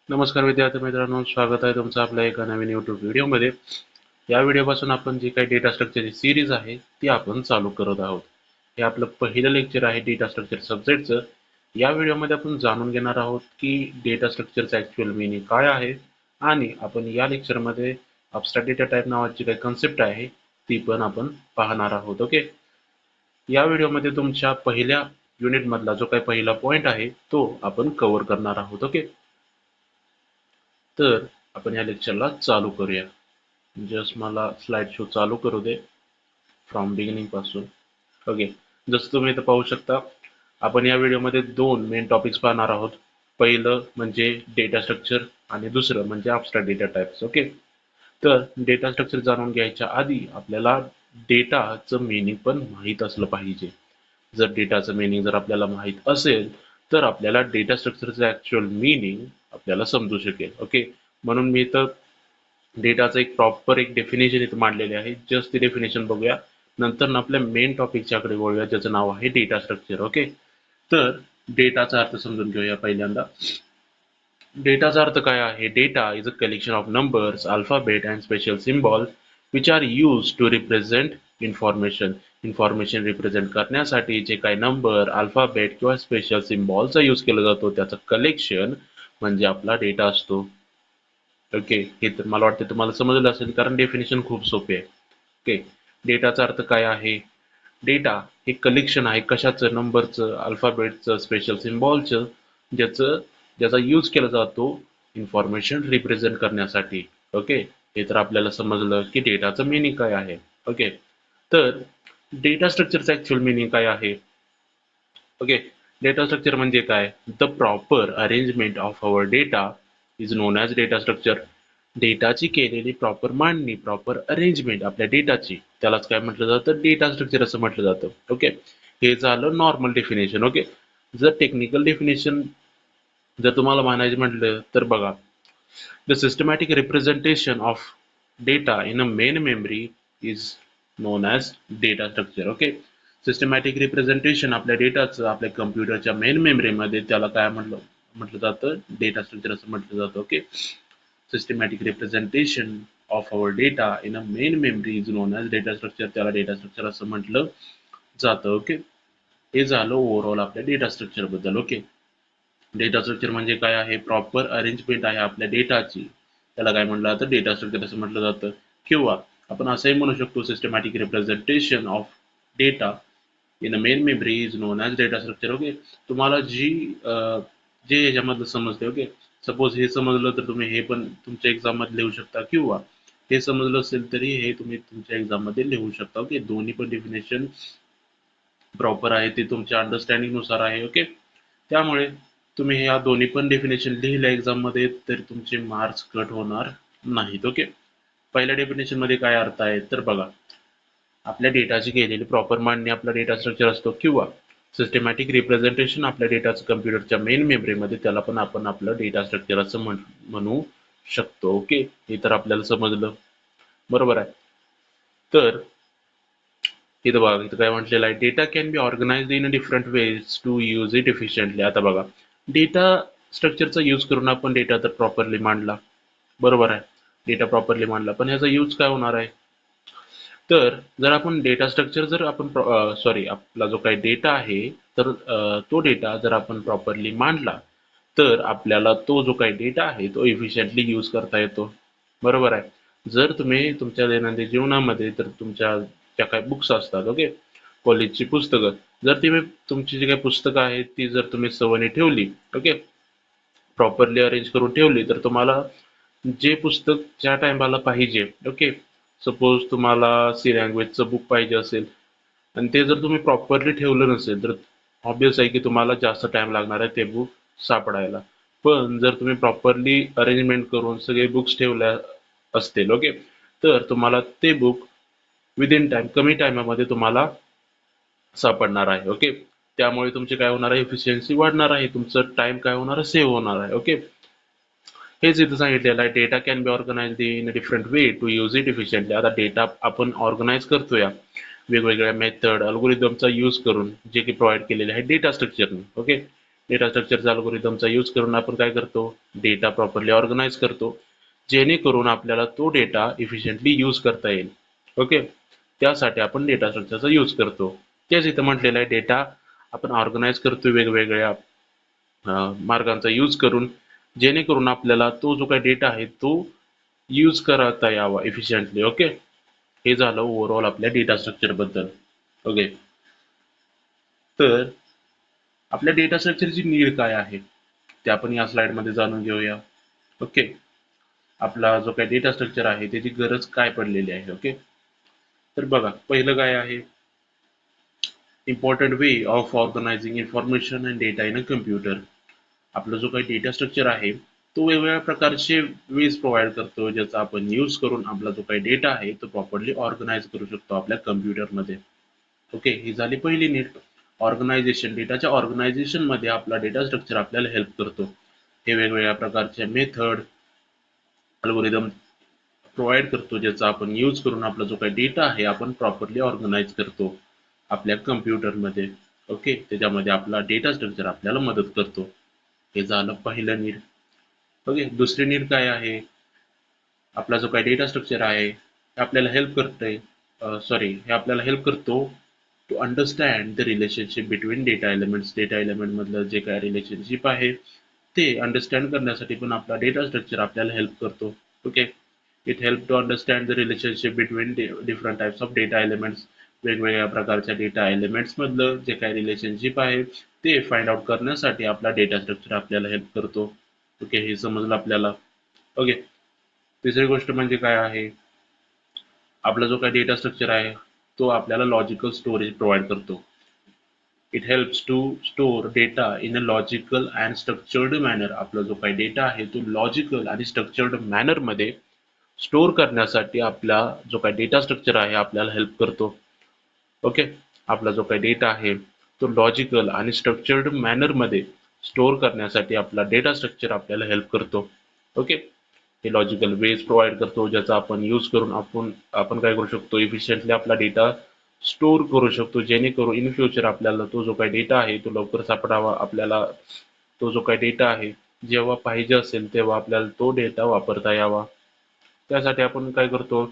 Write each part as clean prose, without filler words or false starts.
नमस्कार विद्यार्थी मित्रांनो, स्वागत आहे तुमचं आपल्या एका नवीन YouTube व्हिडिओमध्ये. या व्हिडिओपासून आपण जी काही डेटा स्ट्रक्चरची सिरीज आहे ती आपण चालू करत आहोत. हे आपलं पहिलं लेक्चर आहे डेटा स्ट्रक्चर सब्जेक्टचं. या व्हिडिओमध्ये आपण जाणून घेणार आहोत की डेटा स्ट्रक्चरचं ॲक्च्युअल मीनिंग काय आहे आणि आपण या लेक्चरमध्ये ॲब्स्ट्रॅक्ट डेटा टाईप नावाची काही कन्सेप्ट आहे ती पण आपण पाहणार आहोत. ओके, या व्हिडिओमध्ये तुमच्या पहिल्या युनिटमधला जो काही पहिला पॉईंट आहे तो आपण कव्हर करणार आहोत. ओके, तर आपण या लेक्चरला चालू करूया. जस्ट मला स्लाइड शो चालू करू दे फ्रॉम बिगिनिंग पासून. ओके, जसं तुम्ही इथं पाहू शकता, आपण या व्हिडिओमध्ये दोन मेन टॉपिक्स पाहणार आहोत. पहिलं म्हणजे डेटा स्ट्रक्चर आणि दुसरं म्हणजे ॲब्स्ट्रॅक्ट डेटा टाइप्स. ओके, तर डेटा स्ट्रक्चर जाणून घ्यायच्या आधी आपल्याला डेटाचं मीनिंग पण माहीत असलं पाहिजे. जर डेटाचं मीनिंग जर आपल्याला माहीत असेल तर आपल्याला डेटा स्ट्रक्चरचं ॲक्च्युअल मीनिंग आपल्याला समजू शकेल. ओके, म्हणून मी इथं डेटाचं एक प्रॉपर एक डेफिनेशन इथं मांडलेले आहे. जस्ट ती डेफिनेशन बघूया, नंतर आपल्या मेन टॉपिकच्याकडे वळूया ज्याचं नाव आहे डेटा स्ट्रक्चर. ओके, तर डेटाचा अर्थ समजून घेऊया पहिल्यांदा. डेटाचा अर्थ काय आहे? Data is a collection of numbers, alphabet and special symbols which are use to represent information. Information represent करण्यासाठी जे काही नंबर, अल्फाबेट किंवा स्पेशल सिम्बॉलचा यूज केला जातो त्याचं कलेक्शन म्हणजे आपला डेटा असतो. ओके, हे तर मला वाटतं तुम्हाला समजलं असेल कारण डेफिनेशन खूप सोपे आहे. ओके, डेटाचा अर्थ काय आहे? डेटा हे कलेक्शन आहे कशाचं? नंबरचं, अल्फाबेटचं, स्पेशल सिम्बॉलचं, ज्याचा यूज केला जातो इन्फॉर्मेशन रिप्रेझेंट करण्यासाठी. ओके, हे तर आपल्याला समजलं की डेटाचं मिनिंग काय आहे. ओके, तर डेटा स्ट्रक्चरचं ॲक्च्युअल मिनिंग काय आहे? ओके, डेटा स्ट्रक्चर म्हणजे काय? The proper arrangement of our data is non as data structure. डेटाची केलेली प्रॉपर मांडणी, प्रॉपर अरेंजमेंट आपल्या डेटाची, त्यालाच काय म्हटलं जातं? डेटा स्ट्रक्चर असं म्हटलं जातं. ओके, हे झालं नॉर्मल डेफिनेशन. ओके, जर टेक्निकल डेफिनेशन जर तुम्हाला म्हणायचं म्हटलं तर बघा, the systematic representation of data in a main memory is non as data structure. Okay, systematic representation आपल्या डेटाचं आपल्या कम्प्युटरच्या मेन मेमरीमध्ये त्याला काय म्हटलं जातं? डेटा स्ट्रक्चर असं म्हटलं जातं. Okay, systematic representation of our data in a main memory is non as data structure. त्याला डेटा स्ट्रक्चर असं म्हटलं जातं. ओके, हे झालं ओव्हरऑल आपल्या डेटा स्ट्रक्चर बद्दल. ओके, डेटा स्ट्रक्चर म्हणजे काय आहे? प्रॉपर अरेंजमेंट आहे आपल्या डेटाची, त्याला काय म्हटलं जातं? डेटा स्ट्रक्चर असं म्हटलं जातं. किंवा आपण असंही म्हणू शकतो systematic representation of data in a main memory is non as data structure. Okay, तुम्हाला जे याच्यामधलं समजते. ओके, सपोज हे समजलं तर तुम्ही हे पण तुमच्या एक्झाममध्ये लिहू शकता, किंवा हे समजलं असेल तरी हे तुम्ही तुमच्या एक्झाममध्ये लिहू शकता. ओके, दोन्ही पण डेफिनेशन प्रॉपर आहे, ते तुमच्या अंडरस्टँडिंग नुसार आहे. ओके, त्यामुळे तुम्ही या दोन्ही पण डेफिनेशन लिहिल्या एक्झाममध्ये तरी तुमचे मार्क्स कट होणार नाहीत. ओके, पहिल्या डेफिनेशन मध्ये काय अर्थ आहे तर बघा, आपल्या डेटाची केलेली प्रॉपर मांडणी आपला डेटा स्ट्रक्चर असतो, किंवा सिस्टमॅटिक रिप्रेझेंटेशन आपल्या डेटाचं कम्प्युटरच्या मेन मेमरीमध्ये, त्याला पण आपण आपलं डेटा स्ट्रक्चर असं म्हणू शकतो. ओके, हे तर आपल्याला समजलं, बरोबर आहे. तर इथं बघा, इथं काय म्हटलेलं आहे? Data can be organised in a different ways to use it efficiently. आता बघा, डेटा स्ट्रक्चरचा यूज करून आपण डेटा तर प्रॉपरली मांडला, बरोबर आहे, डेटा प्रॉपरली मांडला, पण ह्याचा यूज काय होणार आहे? तर जर आपण डेटा स्ट्रक्चर जर आपण सॉरी आपला जो काही डेटा आहे तर तो डेटा जर आपण प्रॉपरली मांडला तर आपल्याला तो जो काही डेटा आहे तो इफिशियंटली यूज करता येतो, बरोबर आहे. जर तुम्ही तुमच्या दैनंदिन जीवनामध्ये तर तुमच्या ज्या काही बुक्स असतात, ओके, कॉलेजची पुस्तकं, जर तुम्ही तुमची जी काही पुस्तकं आहेत ती जर तुम्ही सवयीने ठेवली, ओके, प्रॉपरली अरेंज करून ठेवली, तर तुम्हाला जे पुस्तक ज्या टायमाला पाहिजे, ओके, सपोज तुम्हाला सी लँग्वेजचं बुक पाहिजे असेल आणि ते जर तुम्ही प्रॉपरली ठेवलं नसेल तर ऑब्वियस आहे की तुम्हाला जास्त टाइम लागणार आहे ते बुक सापडायला. पण जर तुम्ही प्रॉपरली अरेंजमेंट करून सगळे बुक्स ठेवल्या असतील, ओके, तर तुम्हाला ते बुक विदिन टाइम, कमी टायमामध्ये तुम्हाला सापडणार आहे. ओके, त्यामुळे तुमचे काय होणार आहे? एफिशियन्सी वाढणार आहे, तुमचं टाइम काय होणार आहे? सेव्ह होणार आहे. ओके, हेच इथं सांगितलेलं आहे, data can be organised in a different way to use it efficiently. आता डेटा आपण ऑर्गनाइज करतोय वेगवेगळ्या मेथड अल्गोरिदमचा यूज करून, जे की प्रोव्हाइड केलेले आहे डेटा स्ट्रक्चरने. ओके, डेटा स्ट्रक्चरचा अल्गोरिदमचा यूज करून आपण काय करतो, डेटा प्रॉपरली ऑर्गनाइज करतो, जेणेकरून आपल्याला तो डेटा इफिशियंटली यूज करता येईल. ओके, त्यासाठी आपण डेटा स्ट्रक्चरचा यूज करतो. तेच इथं म्हटलेलं आहे, डेटा आपण ऑर्गनाइज करतो वेगवेगळ्या मार्गांचा यूज करून, जेणेकरून आपल्याला तो जो काही डेटा आहे तो यूज करता यावा इफिशियंटली. ओके, हे झालं ओव्हरऑल आपल्या डेटा स्ट्रक्चर बद्दल. ओके, तर आपल्या डेटा स्ट्रक्चरची नीड काय आहे ते आपण या स्लाइडमध्ये जाणून घेऊया. ओके, आपला जो काही डेटा स्ट्रक्चर आहे त्याची गरज काय पडलेली आहे. ओके, तर बघा, पहिलं काय आहे, important way of organising information and data in a computer. आपला जो काही डेटा स्ट्रक्चर आहे तो वेगवेगळ्या प्रकारचे वेज प्रोव्हाइड करतो, ज्याचा आपण यूज करून आपला जो काही डेटा आहे तो प्रॉपरली ऑर्गनाइज करू शकतो आपल्या कम्प्युटरमध्ये. ओके, ही झाली पहिली नीड. ऑर्गनायझेशन, डेटाच्या ऑर्गनायझेशन मध्ये आपला डेटा स्ट्रक्चर आपल्याला हेल्प करतो. हे वेगवेगळ्या प्रकारचे मेथड, अल्गोरिदम प्रोव्हाइड करतो, ज्याचा आपण यूज करून आपला जो काही डेटा आहे आपण प्रॉपरली ऑर्गनाइज करतो आपल्या कम्प्युटरमध्ये. ओके, त्याच्यामध्ये आपला डेटा स्ट्रक्चर आपल्याला मदत करतो. हे झालं पहिलं नीड. ओके, दुसरी नीड काय आहे, आपला जो काही डेटा स्ट्रक्चर आहे हे आपल्याला हेल्प करते, हे आपल्याला हेल्प करतो to understand the relationship between data elements. Data element मधलं जे काय रिलेशनशिप आहे ते अंडरस्टँड करण्यासाठी पण आपला डेटा स्ट्रक्चर आपल्याला हेल्प करतो. Okay, it help to understand the relationship between different types of data elements. वेगवेगळ्या प्रकारच्या डेटा एलिमेंट्स मधलं जे काही रिलेशनशिप आहे ते फाइंड आउट करण्यासाठी आपला डेटा स्ट्रक्चर आपल्याला हेल्प करतो. ओके, हे समजलं आपल्याला. ओके, तिसरी गोष्ट म्हणजे काय आहे, आपला जो काही डेटा स्ट्रक्चर आहे तो आपल्याला लॉजिकल स्टोरेज प्रोव्हाइड करतो. It helps to store data in a logical and structured manner. आपला जो काही डेटा आहे तो लॉजिकल आणि स्ट्रक्चर्ड मॅनर मध्ये स्टोर करण्यासाठी आपला जो काही डेटा स्ट्रक्चर आहे आपल्याला हेल्प करतो. ओके, आपला जो काही डेटा आहे तो लॉजिकल आणि स्ट्रक्चर्ड मॅनर मध्ये स्टोर करण्यासाठी आपला डेटा स्ट्रक्चर आपल्याला हेल्प करतो. ओके, हे लॉजिकल वेज प्रोव्हाइड करतो, ज्याचा आपण यूज करून आपण काय करू शकतो, इफिशियंटली आपला डेटा स्टोर करू शकतो, जेणेकरून इन फ्युचर आपल्याला तो जो काही डेटा आहे तो लवकर सापडावा. आपल्याला तो जो काही डेटा आहे जेव्हा पाहिजे असेल तेव्हा आपल्याला तो डेटा वापरता यावा. त्यासाठी आपण काय करतो,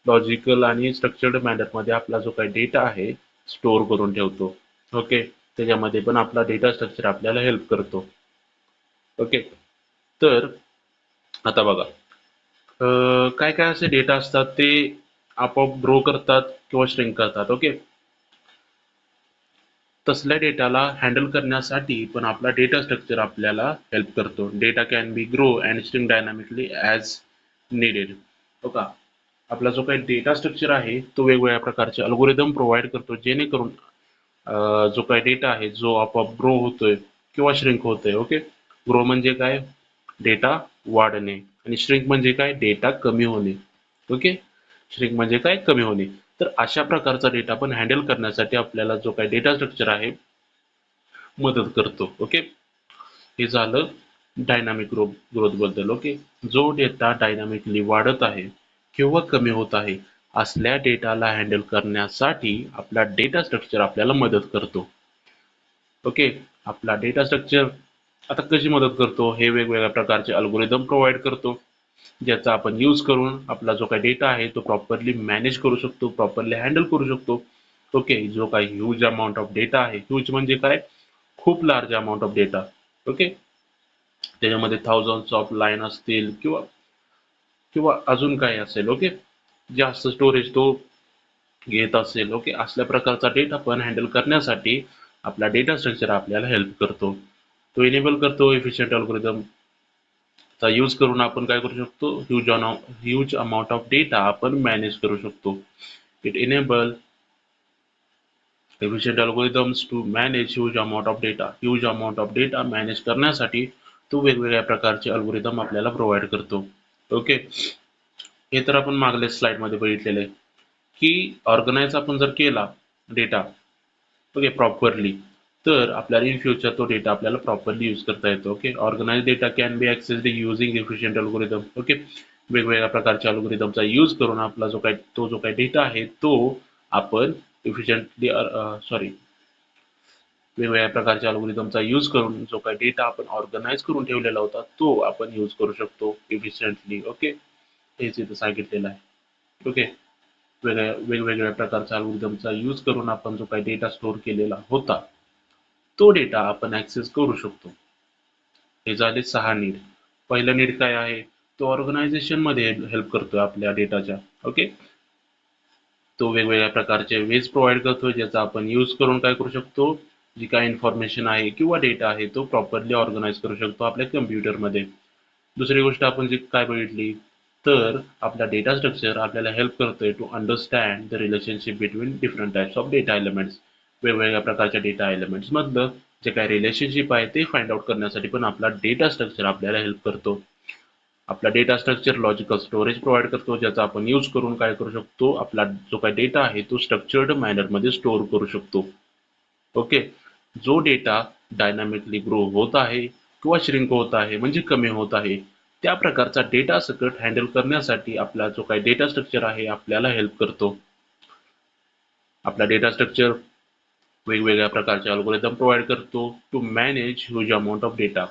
लॉजिकल आणि स्ट्रक्चर्ड मॅनर मध्ये आपला जो काही डेटा आहे स्टोर करून ठेवतो. ओके, त्याच्यामध्ये पण आपला डेटा स्ट्रक्चर आपल्याला हेल्प करतो. ओके, तर आता बघा, काय काय असे डेटा असतात ते आपोआप ग्रो करतात किंवा श्रिंक करतात. ओके, तसल्या डेटाला हँडल करण्यासाठी पण आपला डेटा स्ट्रक्चर आपल्याला हेल्प करतो. Data can B grow and string dynamically as needed. हो का, आपला जो काही डेटा स्ट्रक्चर आहे तो वेगवेगळ्या प्रकारचे अल्गोरिदम प्रोव्हाइड करतो, जेणेकरून जो काही डेटा आहे जो आपोआप ग्रो होतोय किंवा श्रिंक होतोय. ओके, ग्रो म्हणजे काय, डेटा वाढणे, आणि श्रिंक म्हणजे काय, डेटा कमी होणे. ओके, श्रिंक म्हणजे काय, कमी होणे. तर अशा प्रकारचा डेटा पण हँडल करण्यासाठी आपल्याला जो काही डेटा स्ट्रक्चर आहे मदत करतो. ओके, हे झालं डायनामिक ग्रोथ बद्दल. ओके, जो डेटा डायनामिकली वाढत आहे किंवा कमी होत आहे असल्या डेटाला हँडल करण्यासाठी आपला डेटा स्ट्रक्चर आपल्याला मदत करतो. ओके, आपला डेटा स्ट्रक्चर आता कशी मदत करतो, हे वेगवेगळ्या प्रकारचे अल्गोरिदम प्रोव्हाइड करतो, ज्याचा आपण यूज करून आपला जो काही डेटा आहे तो प्रॉपरली मॅनेज करू शकतो, प्रॉपरली हँडल करू शकतो. ओके, जो काही ह्यूज अमाऊंट ऑफ डेटा आहे, ह्यूज म्हणजे काय, खूप large amount of data. Okay, त्याच्यामध्ये थाउजंड्स ऑफ लाईन असतील किंवा किंवा अजून काय असेल. ओके, जास्त स्टोरेज तो घेत असेल. ओके, असल्या प्रकारचा डेटा पण हँडल करण्यासाठी आपला डेटा स्ट्रक्चर आपल्याला हेल्प करतो. तो इनेबल करतो एफिशियंट अल्गोरिदम चा यूज करून आपण काय करू शकतो, ह्यूज अमाऊंट ऑफ डेटा आपण मॅनेज करू शकतो. It enable efficient algorithms to manage huge amount of data. Huge amount of data manage करण्यासाठी तो वेगवेगळ्या प्रकारचे अल्गोरिदम आपल्याला प्रोव्हाइड करतो. ओके, हे तर आपण मागल्या स्लाइड मध्ये बघितलेलं आहे की ऑर्गनाइज आपण जर केला डेटा, ओके, प्रॉपरली, तर आपल्याला इन फ्युचर तो डेटा आपल्याला प्रॉपरली यूज करता येतो. Okay, organise data can be accessed using efficient algorithm. Okay, वेगवेगळ्या प्रकारच्या अल्गोरिदमचा यूज करून आपला जो काही डेटा आहे तो आपण इफिशियंटली वेगवेगळ्या प्रकारच्या अल्गोरिदमचा यूज करून जो काही डेटा आपण ऑर्गनाइज करून ठेवलेला होता तो आपण यूज करू शकतो इफिशियंटली. ओके, हेच इथं सांगितलेलं आहे. ओके, वेगवेगळ्या प्रकारच्या अल्गोरिदमचा यूज करून आपण जो काही डेटा स्टोअर केलेला होता तो डेटा आपण ऍक्सेस करू शकतो. हे झाले 6 नीड. पहिला नीड काय आहे, तो ऑर्गनायझेशन मध्ये हेल्प करतोय आपल्या डेटाच्या. ओके, तो वेगवेगळ्या प्रकारचे वेज प्रोव्हाइड करतोय ज्याचा आपण यूज करून काय करू शकतो, जी काय इन्फॉर्मेशन आहे किंवा डेटा आहे तो प्रॉपरली ऑर्गनाइज करू शकतो आपल्या कम्प्युटरमध्ये. दुसरी गोष्ट आपण जी काय बघितली, तर आपला डेटा स्ट्रक्चर आपल्याला हेल्प करतोय to understand the relationship between different types of data elements. वेगवेगळ्या प्रकारच्या डेटा एलिमेंट्स मधलं जे काय रिलेशनशिप आहे ते फाइंड आउट करण्यासाठी पण आपला डेटा स्ट्रक्चर आपल्याला हेल्प करतो. आपला data structure logical storage provide करतो ज्याचा आपण यूज करून काय करू शकतो, आपला जो काही डेटा आहे तो स्ट्रक्चर्ड मॅनर मध्ये स्टोअर करू शकतो. ओके, जो डेटा डायनामिकली ग्रो होत आहे किंवा श्रिंक होत आहे म्हणजे कमी होत आहे त्या प्रकारचा डेटा सकट हँडल करण्यासाठी आपला जो काही डेटा स्ट्रक्चर आहे आपल्याला हेल्प करतो. आपला डेटा स्ट्रक्चर वेगवेगळ्या प्रकारचे अल्गोरिदम प्रोव्हाइड करतो to manage huge amount of data.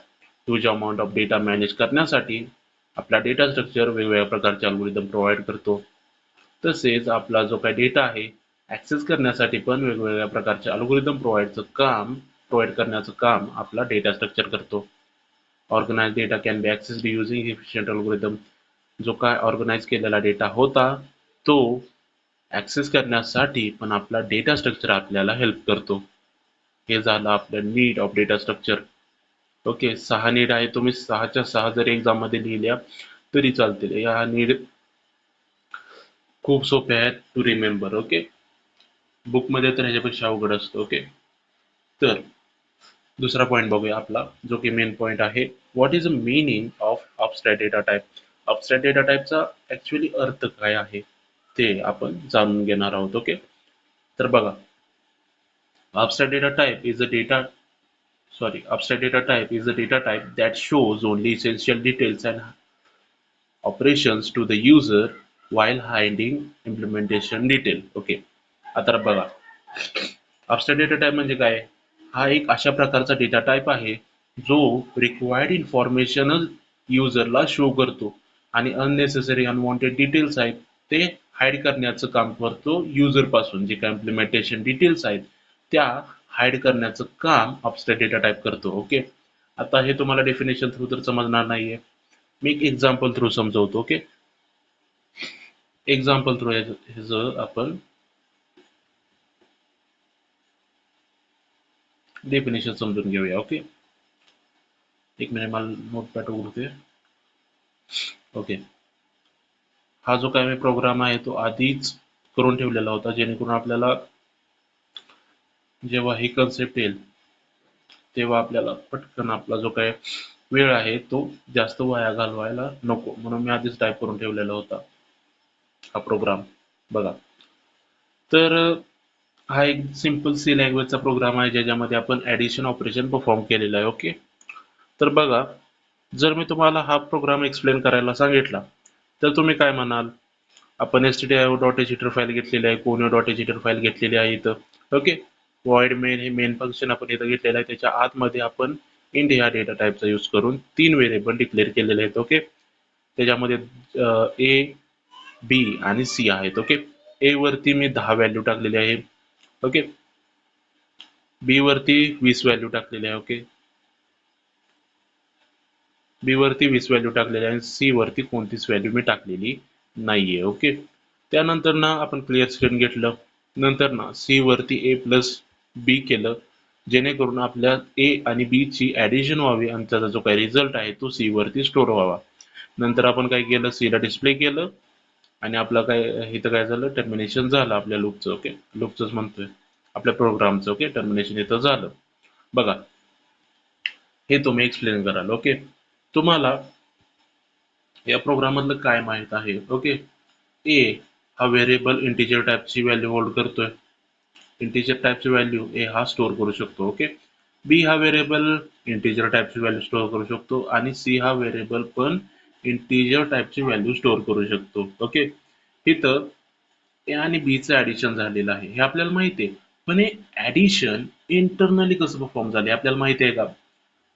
Huge amount of data manage करण्यासाठी आपला डेटा स्ट्रक्चर वेगवेगळ्या प्रकारचे अल्गोरिदम प्रोव्हाइड करतो. तसेच आपला जो काही डेटा आहे ऍक्सेस करण्यासाठी पण वेगवेगळ्या प्रकारचे अल्गोरिदम प्रोव्हाइड करण्याचं काम आपला डेटा स्ट्रक्चर करतो. Organise data can be accessed using efficient algorithm. जो काय ऑर्गनाइज केलेला डेटा होता तो ऍक्सेस करण्यासाठी पण आपला डेटा स्ट्रक्चर आपल्याला हेल्प करतो. हे झालं आपलं need of data structure. Okay, 6 need आहे. तुम्ही 6च्या 6 जर एक्झाम मध्ये लिहिल्या तरी चालतील. या नीड खूप सोप्या आहेत टू रिमेंबर. ओके, बुक मध्ये तर ह्याच्यापेक्षा अवघड असतं. ओके, तर दुसरा पॉइंट बघूया आपला जो की मेन पॉइंट आहे. What is the meaning of abstract data type. Abstract data टाइपचा ऍक्च्युअली अर्थ काय आहे ते आपण जाणून घेणार आहोत. ओके, तर बघा, abstract data type is a data type that shows only essential details and operations to the user while hiding implementation detail. Okay, आता बघा, abstract data type म्हणजे काय, हा एक अशा प्रकारचा डेटा टाइप आहे जो रिक्वायर्ड इन्फॉर्मेशन युजरला शो करतो आणि अननेसेसरी अनवॉन्टेड डिटेल्स आहेत ते हाईड करण्याचं काम करतो युजर पासून. जे काय इम्प्लिमेंटेशन डिटेल्स आहेत त्या हाईड करण्याचं काम अबस्ट्रॅक्ट डेटा टाइप करतो. ओके, आता हे तुम्हाला डेफिनेशन थ्रू तर समजणार नाहीये, मी एक एक्झाम्पल थ्रू समजवतो. ओके, एक्झाम्पल थ्रू ह्याचं आपण डेफिनेशन समजून घेऊया. ओके, एक मिनिट मला नोटपॅड उघडते. ओके, हा जो काय मी प्रोग्राम आहे तो आधीच करून ठेवलेला होता जेणेकरून आपल्याला जेव्हा ही कन्सेप्ट येईल तेव्हा आपल्याला पटकन आपला जो काय वेळ आहे तो जास्त वाया घालवायला नको म्हणून मी आधीच टाईप करून ठेवलेला होता हा प्रोग्राम. बघा, तर हा एक सिंपल सी लँग्वेजचा प्रोग्राम आहे ज्याच्यामध्ये आपण ऍडिशन ऑपरेशन परफॉर्म केलेलं आहे. ओके, तर बघा, जर मी तुम्हाला हा प्रोग्राम एक्सप्लेन करायला सांगितला तर तुम्ही काय म्हणाल, आपण stdio.htr फाईल घेतलेली आहे, conio.htr फाईल घेतलेली आहे इथं. ओके, void main हे मेन फंक्शन आपण इथं घेतलेलं आहे, त्याच्या आतमध्ये आपण इंट ह्या डेटा टाइपचा यूज करून 3 व्हेरिएबल डिक्लेअर केलेले आहेत. ओके, त्याच्यामध्ये ए, बी आणि सी आहेत. ओके, ए वरती मी 10 व्हॅल्यू टाकलेली आहे. ओके, बी वरती 20 व्हॅल्यू टाकलेली आहे. ओके, बी वरती 20 व्हॅल्यू टाकलेली आहे आणि सी वरती कोणतीच व्हॅल्यू मी टाकलेली नाहीये. ओके, त्यानंतर ना आपण क्लिअर स्क्रीन घेतलं, नंतर ना सी वरती ए प्लस बी केलं जेणेकरून आपल्या ए आणि बी ची ऍडिशन व्हावी आणि त्याचा जो काही रिझल्ट आहे तो सी वरती स्टोअर व्हावा. नंतर आपण काय केलं, सी ला डिस्प्ले केलं आणि आपलं काय इथं काय झालं, टर्मिनेशन झालं आपल्या लूपचं. ओके, लूपचंच म्हणतोय, आपल्या प्रोग्रामचं. ओके, टर्मिनेशन इथं झालं. बघा, हे तुम्ही एक्सप्लेन कराल. ओके, तुम्हाला या प्रोग्राम मधलं काय माहित आहे. ओके, ए हा व्हेरिएबल इंटिजर टाइपची व्हॅल्यू होल्ड करतोय, इंटिजर टाइपची व्हॅल्यू ए हा स्टोअर करू शकतो. ओके, बी हा व्हेरिएबल इंटिजर टाइपची व्हॅल्यू स्टोअर करू शकतो आणि सी हा व्हेरिएबल पण इंटिजर टाइपची व्हॅल्यू स्टोअर करू शकतो. ओके, इथं ए आणि बी चं ऍडिशन झालेलं आहे हे आपल्याला माहिती आहे, पण हे ऍडिशन इंटरनली कसं परफॉर्म झाले आपल्याला माहिती आहे का?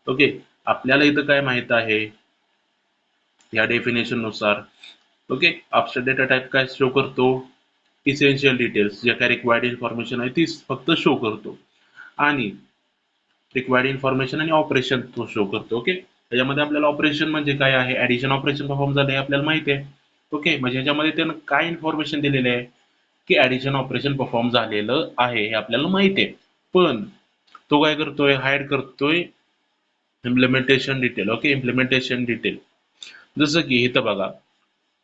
ओके, आपल्याला इथं काय माहित आहे या डेफिनेशन नुसार? ओके, अबस्ट्रॅक्ट डेटा टाइप काय शो करतो? इसेन्शियल डिटेल्स, जे काय रिक्वायर्ड इन्फॉर्मेशन आहे तीच फक्त शो करतो, आणि रिक्वायर्ड इन्फॉर्मेशन आणि ऑपरेशन तो शो करतो. ओके, त्याच्यामध्ये आपल्याला ऑपरेशन म्हणजे काय आहे, ऍडिशन ऑपरेशन परफॉर्म झाले हे आपल्याला माहिती आहे. ओके, म्हणजे ह्याच्यामध्ये त्यानं काय इन्फॉर्मेशन दिलेले आहे की ऍडिशन ऑपरेशन परफॉर्म झालेलं आहे हे आपल्याला माहिती आहे. पण तो काय करतोय, हाईड करतोय implementation detail. Okay, implementation detail जसं की इथं बघा,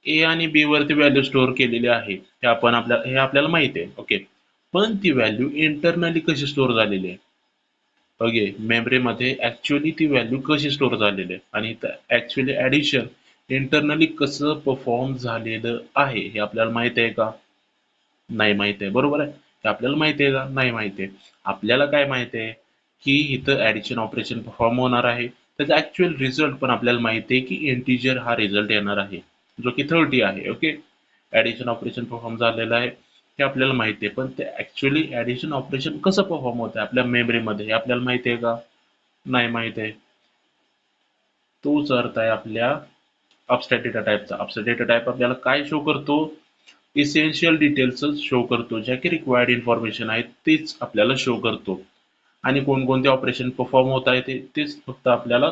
ए आणि बी वरती व्हॅल्यू स्टोअर केलेली आहे हे आपल्याला माहिती आहे. ओके, पण ती व्हॅल्यू इंटरनली कशी स्टोअर झालेली आहे? ओके, मेमरीमध्ये ऍक्च्युअली ती व्हॅल्यू कशी स्टोअर झालेली आहे आणि ऍक्च्युअली ऍडिशन इंटरनली कसं परफॉर्म झालेलं आहे हे आपल्याला माहिती आहे का? नाही माहिती आहे. बरोबर आहे. हे आपल्याला माहिती आहे का? नाही माहिती आहे. आपल्याला काय माहिती आहे की इथं ऍडिशन ऑपरेशन परफॉर्म होणार आहे. त्याचा ऍक्च्युअल रिझल्ट पण आपल्याला माहिती आहे की इंटिजर हा रिझल्ट येणार आहे, जो की 30 आहे. ओके, ऍडिशन ऑपरेशन परफॉर्म झालेलं आहे हे आपल्याला माहिती आहे. पण ते ऍक्च्युअली ऍडिशन ऑपरेशन कसं परफॉर्म होतं आपल्या मेमरीमध्ये हे आपल्याला माहिती आहे का? नाही माहिती आहे. तोच अर्थ आहे आपल्या अबस्ट्रॅक्ट डेटा टाइपचा. अबस्ट्रॅक्ट डेटा टाइप आपल्याला काय शो करतो? इसेन्शियल डिटेल्सच शो करतो, ज्या की रिक्वायर्ड इन्फॉर्मेशन आहेत तेच आपल्याला शो करतो, आणि कोणकोणते ऑपरेशन परफॉर्म होत आहे तेच फक्त आपल्याला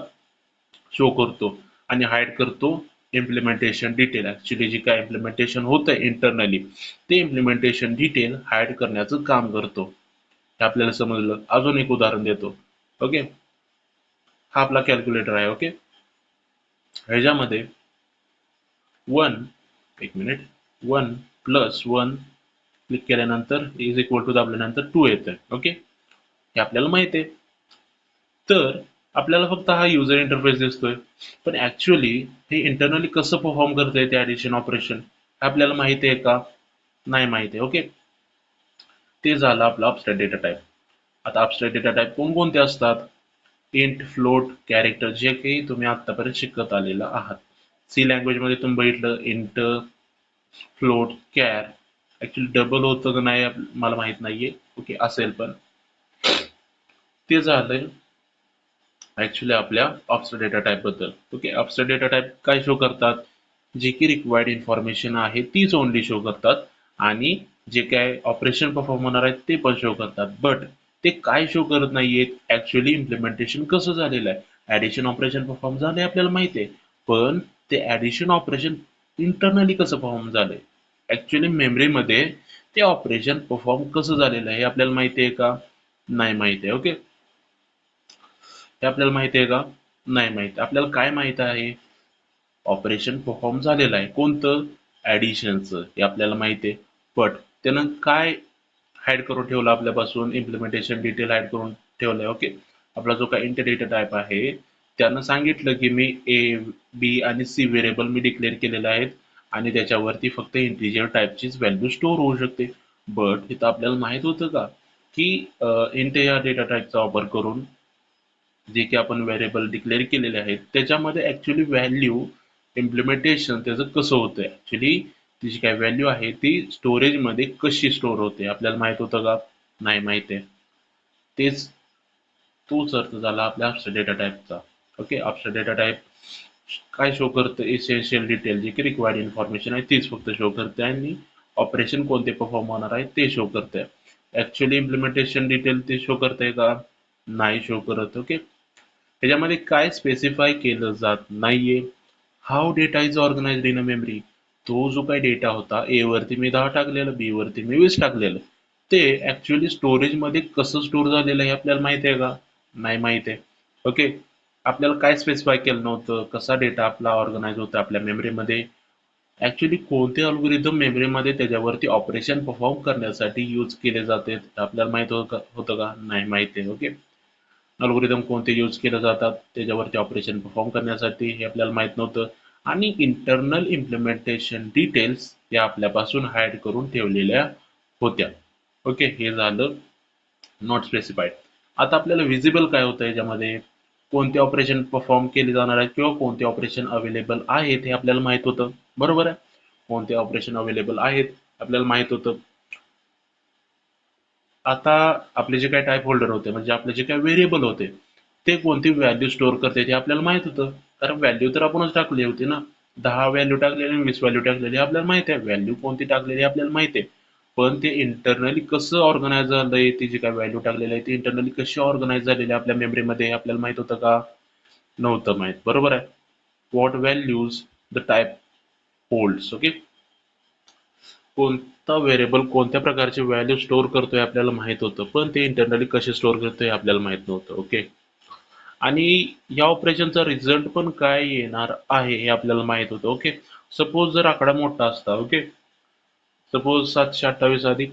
शो करतो, आणि हाईड करतो इम्प्लिमेंटेशन डिटेल. ऍक्च्युली जे काय इम्प्लिमेंटेशन होतं इंटरनली ते इम्प्लिमेंटेशन डिटेल हाईड करण्याचं काम करतो. हे आपल्याला समजलं. अजून एक उदाहरण देतो. ओके, हा आपला कॅल्क्युलेटर आहे. ओके, ह्याच्यामध्ये 1 एक मिनिट 1 प्लस 1 क्लिक केल्यानंतर इज इक्वल टू दाबल्यानंतर 2 येतं. ओके, हे आपल्याला माहिती आहे. तर आपल्याला फक्त हा युजर इंटरफेस दिसतोय, पण ऍक्च्युअली हे इंटरनली कसं परफॉर्म करतंय ते ऍडिशन ऑपरेशन आपल्याला माहिती आहे का? नाही माहिती आहे. ओके, ते झालं आपलं अबस्ट्रॅक्ट डेटा टाइप. आता अबस्ट्रॅक्ट डेटा टाइप कोणकोणते असतात? इंट, फ्लोट, कॅरेक्टर, जे काही तुम्ही आतापर्यंत शिकत आलेला आहात. सी लँग्वेज मध्ये तुम्ही बघितलं int, float, care. Actually double होतं का नाही मला माहित नाहीये. ओके, असेल पण. ते झालंय ऍक्च्युली आपल्या अबस्ट्रॅक्ट डेटा टाइप बद्दल. ओके, अबस्ट्रॅक्ट डेटा टाइप काय शो करतात? जे की रिक्वायर्ड इन्फॉर्मेशन आहे तीच ओनली शो करतात, आणि जे काय ऑपरेशन परफॉर्म होणार आहेत ते पण शो करतात. बट ते काय शो करत नाहीयेत, ऍक्च्युअली इम्प्लिमेंटेशन कसं झालेलं आहे. ऍडिशन ऑपरेशन परफॉर्म झालंय आपल्याला माहिती आहे, पण ते ऍडिशन ऑपरेशन इंटरनली कसं परफॉर्म झालंय, ऍक्च्युअली मेमरीमध्ये ते ऑपरेशन परफॉर्म कसं झालेलं आहे हे आपल्याला माहिती आहे का? नाही माहिती आहे. ओके, हे आपल्याला माहिती आहे का? नाही माहिती. आपल्याला काय माहित आहे? ऑपरेशन परफॉर्म झालेलं आहे. कोणतं? ऍडिशनचं, हे आपल्याला माहिती आहे. बट त्यानं काय हाईड करून ठेवलं आपल्यापासून? इम्प्लिमेंटेशन डिटेल हाईड करून ठेवलंय. ओके, आपला जो काही इंट डेटा टाइप आहे त्यानं सांगितलं की मी ए, बी आणि सी व्हेरिएबल मी डिक्लेअर केलेले आहेत, आणि त्याच्यावरती फक्त इंटिजर टाइपचीच व्हॅल्यू स्टोअर होऊ शकते. बट इथं आपल्याला माहित होतं का की इंट या डेटा टाइपचा वापर करून जे की आपण व्हेरिएबल डिक्लेअर केलेले आहेत त्याच्यामध्ये ऍक्च्युली व्हॅल्यू इम्प्लिमेंटेशन त्याचं कसं होतं, ऍक्च्युली तिची काय व्हॅल्यू आहे ती स्टोरेजमध्ये कशी स्टोअर होते आपल्याला माहित होतं का? नाही माहित आहे. तेच तोच अर्थ झाला आपल्या अबस्ट्रॅक्ट डेटा टाइपचा. ओके, अबस्ट्रॅक्ट डेटा टाइप काय शो करतं? इसेन्शियल डिटेल, जे की रिक्वायर्ड इन्फॉर्मेशन आहे तीच फक्त शो करते, आणि ऑपरेशन कोणते परफॉर्म होणार आहे ते शो करते. ऍक्च्युअली इम्प्लिमेंटेशन डिटेल ते शो करते का? नाही शो करत. ओके, त्याच्यामध्ये काय स्पेसिफाय केलं जात नाहीये. How data is organised in a memory. तो जो काही डेटा होता, ए वरती मी 10 टाकलेलं, बी वरती मी 20 टाकलेलं, ते ऍक्च्युअली स्टोरेज मध्ये कसं स्टोअर झालेलं आहे आपल्याला माहिती आहे का? नाही माहिती आहे. ओके, आपल्याला काय स्पेसिफाय केलं नव्हतं, कसा डेटा आपला ऑर्गनाइज होता आपल्या मेमरीमध्ये, ऍक्च्युअली कोणते अल्गोरिदम मेमरीमध्ये त्याच्यावरती ऑपरेशन परफॉर्म करण्यासाठी यूज केले जाते आपल्याला माहित होतं का? नाही माहिती आहे. ओके, अल्गोरिदम कोणते यूज केले जातात त्याच्यावरती ऑपरेशन परफॉर्म करण्यासाठी हे आपल्याला माहित नव्हतं, आणि इंटरनल इम्प्लिमेंटेशन डिटेल्स त्या आपल्यापासून हाईड करून ठेवलेल्या होत्या. ओके, हे झालं नॉट स्पेसिफाईड. आता आपल्याला व्हिजिबल काय होतं याच्यामध्ये? कोणते ऑपरेशन परफॉर्म केले जाणार आहेत किंवा कोणते ऑपरेशन अवेलेबल आहेत हे आपल्याला माहित होतं. बरोबर आहे, कोणते ऑपरेशन अवेलेबल आहेत आपल्याला माहित होतं. आता आपले जे काही टाईप होल्डर होते म्हणजे आपले जे काही व्हेरिएबल होते ते कोणती व्हॅल्यू स्टोअर करते ते आपल्याला माहित होतं, कारण व्हॅल्यू तर आपणच टाकली होती ना. 10 व्हॅल्यू टाकलेली आणि 20 व्हॅल्यू टाकलेली आपल्याला माहिती आहे, व्हॅल्यू कोणती टाकलेली आपल्याला माहिती आहे. पण ते इंटरनली कसं ऑर्गनाइज झालंय, ती जी काही व्हॅल्यू टाकलेली आहे ती इंटरनली कशी ऑर्गनाइज झालेली आहे आपल्या मेमरीमध्ये आपल्याला माहित होतं का? नव्हतं माहित, बरोबर आहे. What values the type holds. Okay, कोणता व्हेरिएबल कोणत्या प्रकारची व्हॅल्यू स्टोअर करतोय आपल्याला माहित होतं, पण ते इंटरनली कसे स्टोअर करतोय आपल्याला माहित नव्हतं. ओके, आणि या ऑपरेशनचा रिझल्ट पण काय येणार आहे हे आपल्याला माहित होतं. ओके, सपोज जर आकडा मोठा असता, ओके, सपोज 728 अधिक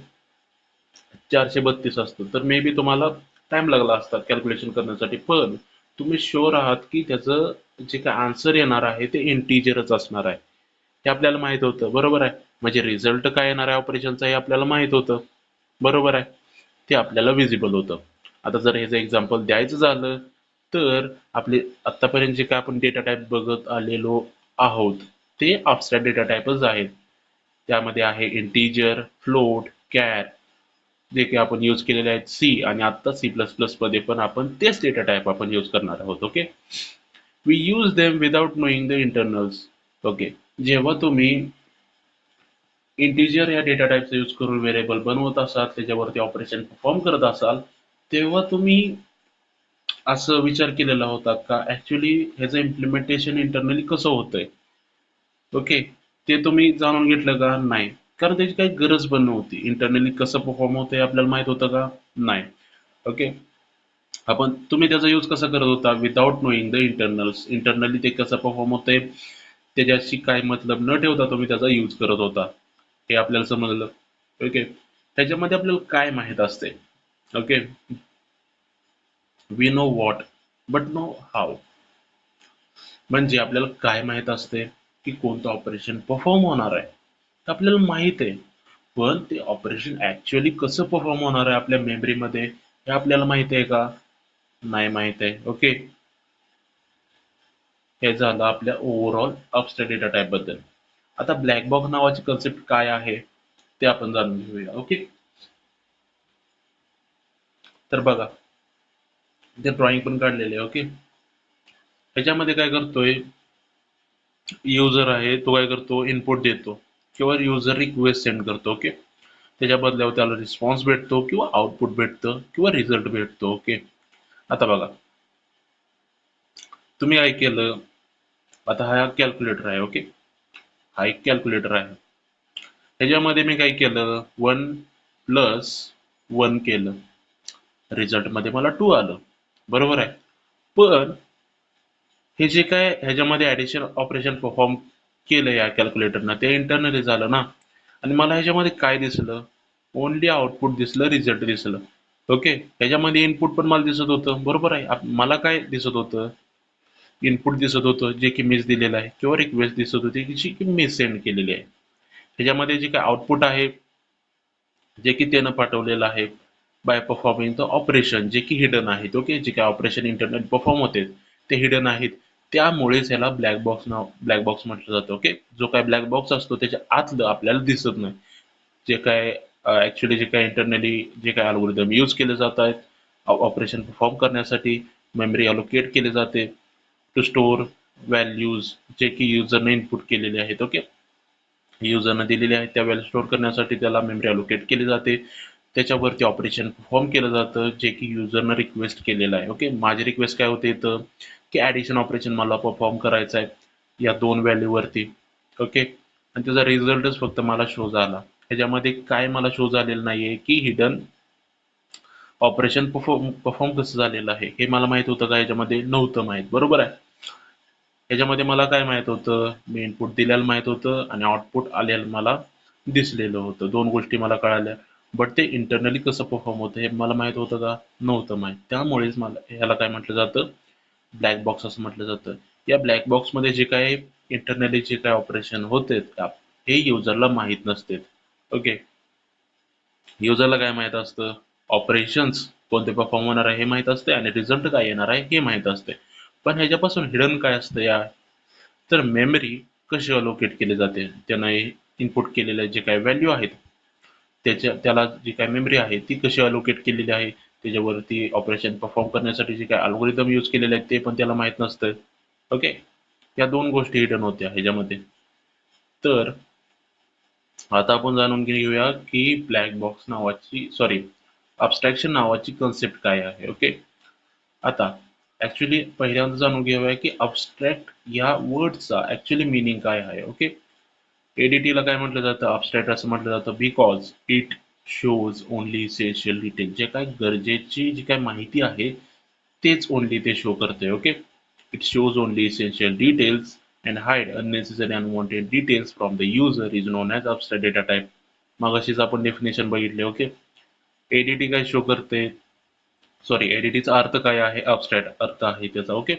432 असतं, तर मे बी तुम्हाला टाइम लागला असता कॅल्क्युलेशन करण्यासाठी, पण तुम्ही शुअर आहात की त्याचं जे काय आन्सर येणार आहे ते इंटिजरच असणार आहे, हे आपल्याला माहित होतं, बरोबर आहे. म्हणजे रिझल्ट काय येणार आहे ऑपरेशनचा हे आपल्याला माहित होतं, बरोबर आहे. ते आपल्याला विजिबल होतं. आता जर ह्याचं एक्झाम्पल द्यायचं झालं तर आपले आतापर्यंत जे काय आपण डेटा टाईप बघत आलेलो आहोत ते अबस्ट्रॅक्ट डेटा टाईपच आहेत. त्यामध्ये आहे इंटिजर, फ्लोट, कॅर, जे काही आपण यूज केलेले आहेत सी, आणि आता C++ मध्ये पण आपण तेच डेटा टाईप आपण यूज करणार आहोत. Okay, we use them without knowing the internals. Okay, जेव्हा तुम्ही इंटिजर या डेटा टाईपचा यूज करून व्हेरिएबल बनवत असाल, त्याच्यावरती ऑपरेशन परफॉर्म करत असाल, तेव्हा तुम्ही असं विचार केलेला होता का ऍक्च्युली ह्याचं इम्प्लिमेंटेशन इंटरनली कसं होतंय? ओके, ते तुम्ही जाणून घेतलं का? नाही, कारण त्याची काही गरज पण नव्हती. इंटरनली कसं परफॉर्म होतंय आपल्याला माहित होतं का? नाही. ओके, आपण तुम्ही त्याचा यूज कसा करत होता? Without knowing the internals. Internally ते कसं परफॉर्म होतंय त्याच्याशी काय मतलब न ठेवता तुम्ही त्याचा यूज करत होता, हे आपल्याला समजलं. ओके, त्याच्यामध्ये आपल्याला काय माहित असते? Okay, we know what but no how. म्हणजे आपल्याला काय माहित असते की कोणतं ऑपरेशन परफॉर्म होणार आहे, ते आपल्याला माहित आहे, पण ते ऑपरेशन ऍक्च्युअली कसं परफॉर्म होणार आहे आपल्या मेमरीमध्ये हे आपल्याला माहित आहे का? नाही माहित आहे. ओके, हे झालं आपल्या ओव्हरऑल अबस्ट्रॅक्ट डेटा टाईप बद्दल. आता ब्लॅक बॉक्स नावाची कन्सेप्ट काय आहे ते आपण जाणून घेऊया. ओके, तर बघा, ते ड्रॉइंग पण काढलेले आहे. ओके, ह्याच्यामध्ये काय करतोय, युजर आहे तो काय करतो, इनपुट देतो किंवा युजर रिक्वेस्ट सेंड करतो. ओके, त्याच्या बदल्यावर त्याला रिस्पॉन्स भेटतो किंवा आउटपुट भेटतं किंवा रिझल्ट भेटतो. ओके, आता बघा, तुम्ही काय केलं, आता हा कॅल्क्युलेटर आहे. ओके, हा एक कॅल्क्युलेटर आहे. ह्याच्यामध्ये मी काय केलं, 1 + 1 केलं, रिझल्ट मध्ये मला 2 आलं, बरोबर आहे. पण हे जे काय ह्याच्यामध्ये ऍडिशन ऑपरेशन परफॉर्म केलं या कॅल्क्युलेटरनं ते इंटरनली झालं ना, आणि मला ह्याच्यामध्ये काय दिसलं, ओनली आउटपुट दिसलं, रिझल्ट दिसलं. ओके, ह्याच्यामध्ये इनपुट पण मला दिसत होतं, बरोबर आहे. मला काय दिसत होतं, इनपुट दिसत होतं जे की मीच दिलेलं आहे, किंवा रिक्वेस्ट दिसत होती की जी की मी सेंड केलेली आहे. ह्याच्यामध्ये जे काय आउटपुट आहे जे की त्यानं पाठवलेलं आहे बाय परफॉर्मिंग द ऑपरेशन, जे की हिडन आहेत. ओके, जे काही ऑपरेशन इंटरनेट परफॉर्म होते ते हिडन आहेत, त्यामुळेच याला ब्लॅक बॉक्स म्हटलं जातं. ओके, जो काय ब्लॅक बॉक्स असतो त्याच्या आतलं आपल्याला दिसत नाही, जे काय ऍक्च्युली जे काय इंटरनली जे काय अल्गोरिदम यूज केले जात आहेत ऑपरेशन परफॉर्म करण्यासाठी, मेमरी अलोकेट केले जाते टू स्टोअर व्हॅल्यूज जे की युजरने इनपुट केलेले आहेत. ओके, युजरने दिलेले आहेत त्या व्हॅल्यू स्टोअर करण्यासाठी त्याला मेमरी अलोकेट केली जाते, त्याच्यावरती ऑपरेशन परफॉर्म केलं जातं जे की युजरनं रिक्वेस्ट केलेलं आहे. ओके, माझी रिक्वेस्ट काय होते इथं की ऍडिशन ऑपरेशन मला परफॉर्म करायचं आहे या 2 व्हॅल्यूवरती. ओके, आणि त्याचा रिझल्टच फक्त मला शो झाला. ह्याच्यामध्ये काय मला शो झालेलं नाहीये की हिडन ऑपरेशन परफॉर्म कसं झालेलं आहे हे मला माहित होतं का? ह्याच्यामध्ये नव्हतं माहित, बरोबर आहे. ह्याच्यामध्ये मला काय माहित होतं, मी इनपुट दिलेलं माहित होतं आणि आउटपुट आलेलं मला दिसलेलं होतं, 2 गोष्टी मला कळाल्या. बट ते इंटरनली कसं परफॉर्म होतं हे मला माहित होतं का? नव्हतं माहित. त्यामुळेच मला ह्याला काय म्हटलं जातं, ब्लॅक बॉक्स असं म्हटलं जातं. या ब्लॅक बॉक्समध्ये जे काही इंटरनली जे काही ऑपरेशन होते हे युजरला माहित नसते. ओके, युजरला काय माहित असतं, ऑपरेशन्स कोणते परफॉर्म होणार आहे हे माहित असते आणि रिझल्ट काय येणार आहे हे माहित असते. पण ह्याच्यापासून हिडन काय असतं या, तर मेमरी कशी अलोकेट केली जाते, त्यानं इनपुट केलेले जे काही व्हॅल्यू आहेत त्याला जी काय मेमरी आहे ती कशी अलोकेट केलेली आहे, त्याच्यावरती ऑपरेशन परफॉर्म करण्यासाठी जे काय अल्गोरिदम यूज केलेले आहेत ते पण त्याला माहित नसतं. ओके, या दोन गोष्टी हिडन होत्या ह्याच्यामध्ये. तर आता आपण जाणून घेऊया की ब्लॅक बॉक्स नावाची अबस्ट्रॅक्शन नावाची कन्सेप्ट काय आहे. ओके, आता ऍक्च्युली पहिल्यांदा जाणून घेऊया की अबस्ट्रॅक्ट या वर्डचा ऍक्च्युली मिनिंग काय आहे. ओके, एडीटीला काय म्हटलं जातं, अबस्ट्रॅक्ट असं म्हटलं जातं because it shows only essential detail. जे काय गरजेची जी काय माहिती आहे तेच ओनली ते शो करते. Okay, it shows only essential details and hide unnecessary unwanted details from the user is non as abstract data type. मगाशीच आपण डेफिनेशन बघितले. ओके, एडीटी काय शो करते, एडीटीचा अर्थ काय आहे, अबस्ट्रॅक्ट अर्थ आहे त्याचा. Okay,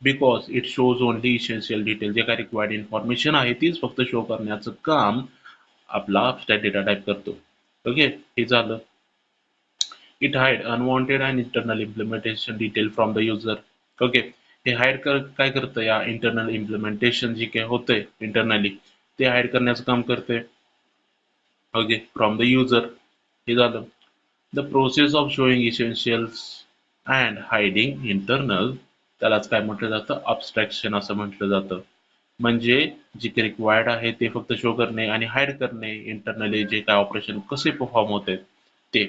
because it shows only essential detail. जे काय रिक्वायर्ड इन्फॉर्मेशन आहे तीच फक्त शो करण्याचं काम आपला अबस्ट्रॅक्ट डेटा टाईप करतो. ओके, हे झालं. It hide unwanted and internal implementation detail from the user. Okay, हे काय करतं, या इंटरनल इम्प्लिमेंटेशन जे काही होतंय इंटरनली ते हाईड करण्याचं काम करते. Okay, from the user. हे झालं. The process of showing essentials and hiding internal, त्यालाच काय म्हटलं जातं, अबस्ट्रॅक्शन असं म्हटलं जातं. म्हणजे जे काही रिक्वायर्ड आहे ते फक्त शो करणे आणि हाईड करणे इंटरनली जे काय ऑपरेशन कसे परफॉर्म होते ते,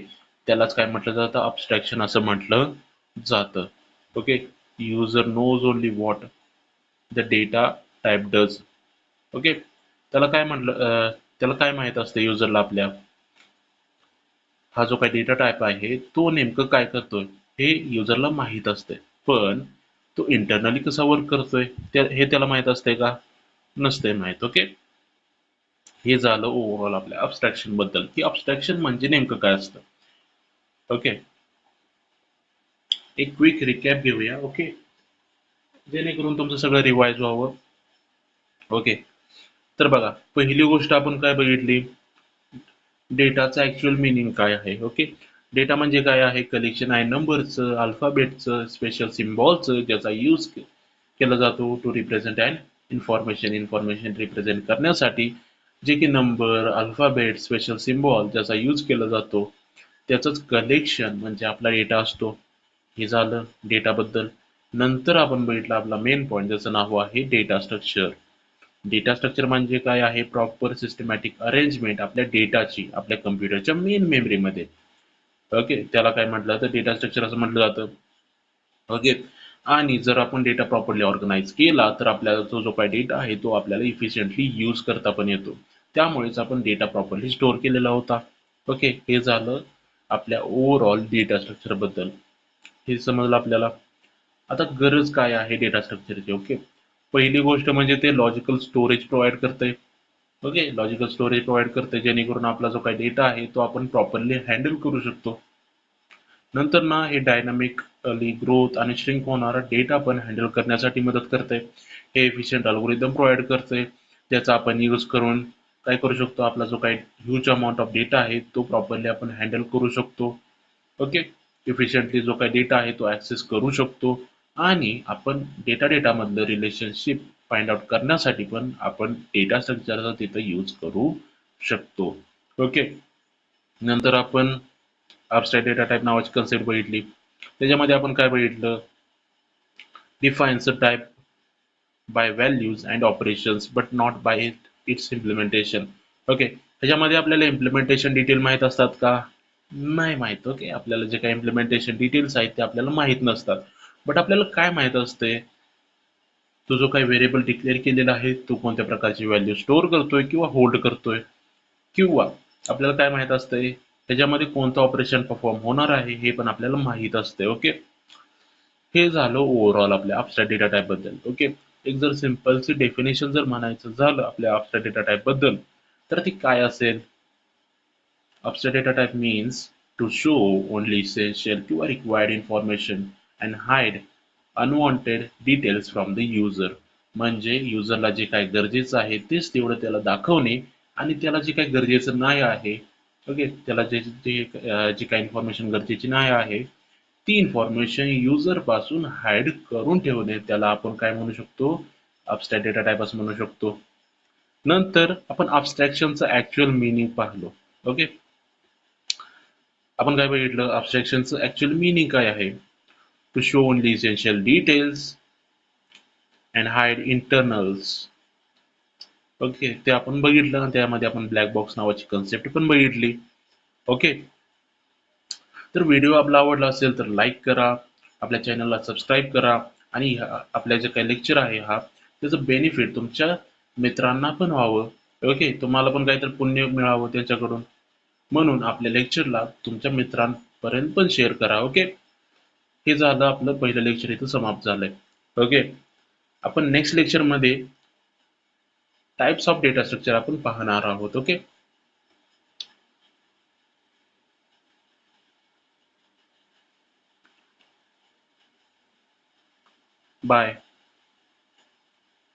त्यालाच काय म्हटलं जातं, अबस्ट्रॅक्शन असं म्हटलं जातं. Okay, user knows only what the data type does. Okay, त्याला काय माहित असतं युजरला, आपल्या हा जो काही डेटा टाईप आहे तो नेमकं काय करतोय हे युजरला माहित असते. पण तो इंटरनली कसा वर्क करतोय हे त्याला माहित असते का, नसते माहित. ओके, हे झालं ओव्हरऑल आपल्या अबस्ट्रॅक्शन बद्दल, की अबस्ट्रॅक्शन म्हणजे नेमकं काय असतं. ओके, एक क्विक रिकॅप घेऊया. ओके, जेणेकरून तुमचं सगळं रिवाइज व्हावं. ओके, तर बघा, पहिली गोष्ट आपण काय बघितली, डेटाचं ऍक्च्युअल मिनिंग काय आहे. ओके, डेटा म्हणजे काय आहे, कलेक्शन आहे नंबरचं, अल्फाबेटचं, स्पेशल सिम्बॉलचं, ज्याचा यूज केला जातो to represent and information represent करण्यासाठी. जे की नंबर, अल्फाबेट, स्पेशल सिम्बॉल ज्याचा यूज केला जातो त्याचंच कलेक्शन म्हणजे आपला डेटा असतो. हे झालं डेटाबद्दल. नंतर आपण बघितलं आपला मेन पॉईंट, ज्याचं नाव आहे डेटा स्ट्रक्चर. डेटा स्ट्रक्चर म्हणजे काय आहे, प्रॉपर सिस्टमॅटिक अरेंजमेंट आपल्या डेटाची आपल्या कम्प्युटरच्या मेन मेमरीमध्ये. ओके, त्याला काय म्हटलं तर डेटा स्ट्रक्चर असं म्हटलं जातं. ओके, आणि जर आपण डेटा प्रॉपरली ऑर्गनाइज केला तर आपल्याला तो जो काही डेटा आहे तो आपल्याला इफिशियंटली यूज करता पण येतो. त्यामुळेच आपण डेटा प्रॉपरली स्टोअर केलेला होता. ओके, हे झालं आपल्या ओव्हरऑल डेटा स्ट्रक्चर बद्दल. हे समजलं आपल्याला. आता गरज काय आहे डेटा स्ट्रक्चरची. ओके, पहिली गोष्ट म्हणजे ते लॉजिकल स्टोरेज प्रोव्हाइड करते. ओके, लॉजिकल स्टोरेज प्रोव्हाइड करते जेणेकरून आपला जो काही डेटा आहे तो आपण प्रॉपरली हँडल करू शकतो. नंतर ना हे डायनामिकली ग्रोथ आणि श्रिंक होणारा डेटा पण हँडल करण्यासाठी मदत करते. हे एफिशियंट अल्गोरिदम प्रोव्हाइड करते ज्याचा आपण यूज करून काय करू शकतो, आपला जो काही ह्यूज अमाऊंट ऑफ डेटा आहे तो प्रॉपरली आपण हँडल करू शकतो. ओके, इफिशियंटली जो काही डेटा आहे तो ऍक्सेस करू शकतो आणि आपण डेटा मधलं रिलेशनशिप फाइंड आउट करण्यासाठी पण आपण डेटा स्ट्रक्चरचा तिथं यूज करू शकतो. ओके, नंतर आपण अबस्ट्रॅक्ट डेटा टाईप नावाची कन्सेप्ट बघितली. त्याच्यामध्ये आपण काय बघितलं, defines a type by values and operations but not by its implementation. Okay, ह्याच्यामध्ये आपल्याला इम्प्लिमेंटेशन डिटेल माहीत असतात का, नाही माहीत. ओके, आपल्याला जे काही इम्प्लिमेंटेशन डिटेल्स आहेत ते आपल्याला माहीत नसतात. बट आपल्याला काय माहीत असते, तो जो काही व्हेरिएबल डिक्लेअर केलेला आहे तो कोणत्या प्रकारची व्हॅल्यू स्टोअर करतोय किंवा होल्ड करतोय, किंवा आपल्याला काय माहित असतंय त्याच्यामध्ये कोणतं ऑपरेशन परफॉर्म होणार आहे हे पण आपल्याला माहित असते. ओके, हे झालं ओव्हरऑल आपल्या अबस्ट्रॅक्ट डेटा टाईप बद्दल. ओके, एक जर सिम्पलची डेफिनेशन जर म्हणायचं झालं आपल्या अबस्ट्रॅक्ट डेटा टाईप बद्दल तर ती काय असेल, abstract data type means to show only essential किंवा required information and hide unwanted details from the user. म्हणजे युजरला जे काय गरजेचं आहे तेच तेवढं त्याला दाखवणे आणि त्याला जे काही गरजेचं नाही आहे, ओके, त्याला जी काही इन्फॉर्मेशन गरजेची नाही आहे ती इन्फॉर्मेशन युजर पासून हाईड करून ठेवणे, त्याला आपण काय म्हणू शकतो, अबस्ट्रॅक्ट डेटा टाईप असं म्हणू शकतो. नंतर आपण अबस्ट्रॅक्शनचं ऍक्च्युअल मिनिंग पाहलो. ओके, आपण काय बघितलं, अब्स्ट्रॅक्शनचं ऍक्च्युअल मिनिंग काय आहे. To show only essential details and hide internals. Okay, ते आपण बघितलं. त्यामध्ये आपण ब्लॅक बॉक्स नावाची कन्सेप्ट पण बघितली. ओके, तर व्हिडिओ आपला आवडला असेल तर लाईक करा, आपल्या चॅनलला सबस्क्राईब करा आणि आपल्या जे काही लेक्चर आहे त्याचं बेनिफिट तुमच्या मित्रांना पण व्हावं. ओके, तुम्हाला पण काहीतरी पुण्य मिळावं त्यांच्याकडून, म्हणून आपल्या लेक्चरला तुमच्या मित्रांपर्यंत पण शेअर करा. ओके, हे झालं आपलं पहिलं लेक्चर, इथं समाप्त झालंय. ओके, आपण नेक्स्ट लेक्चरमध्ये टाइप्स ऑफ डेटा स्ट्रक्चर आपण पाहणार आहोत. Okay, bye.